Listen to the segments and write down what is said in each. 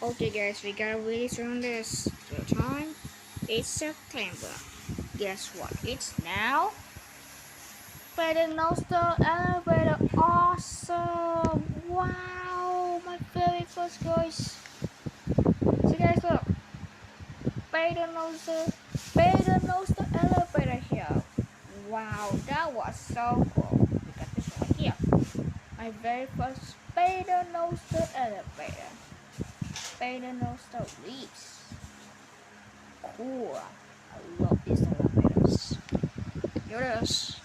Okay guys, we gotta really turn this. The time it's September. Guess what? It's now Paternoster elevator. Awesome! Wow! My very first guys. See guys, look. Paternoster elevator here. Wow, that was so cool. We got this one here. My very first Paternoster elevator. Paternoster leaves. Cool. I love these elevators. Here it is.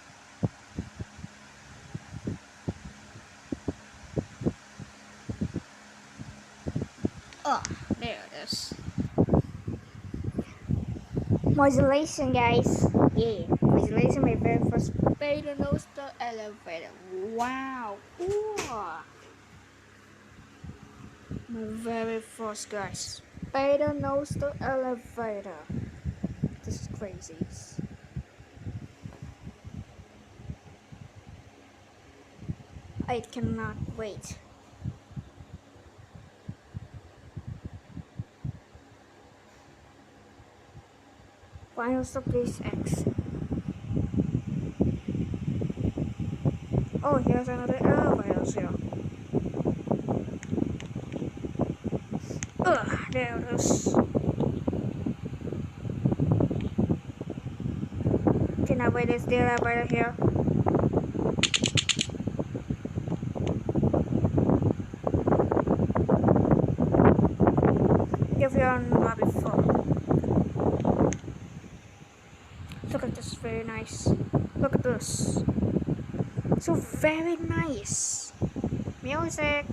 Oh, there it is. Modulation, guys. Yeah, modulation. My very first Paternoster elevator. Wow, cool. My very first, guys. Paternoster elevator. This is crazy. I cannot wait. Final stop, please X. Oh, here's another elevator here. There it is. Can I wait? Is the elevator here? If you're on lobby 4. Look at this, very nice. Look at this. So very nice. Music.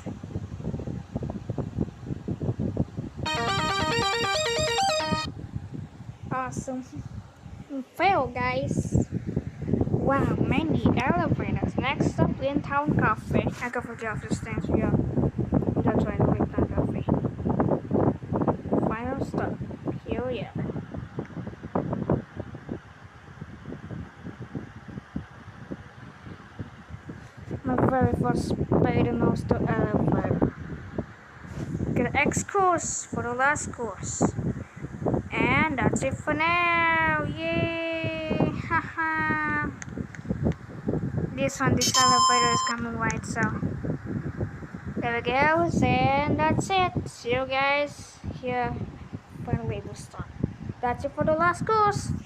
Awesome. Fail, guys. Wow, many elevators. Next stop, Town Cafe. I can forget this things here. That's why I like that cafe. Final stop. Here we are. My very first Paternoster elevator. Get ekskul for the last course. And that's it for now. Yay! Haha. This elevator is coming right, so there we go. And that's it. See you guys here when we will start. That's it for the last course.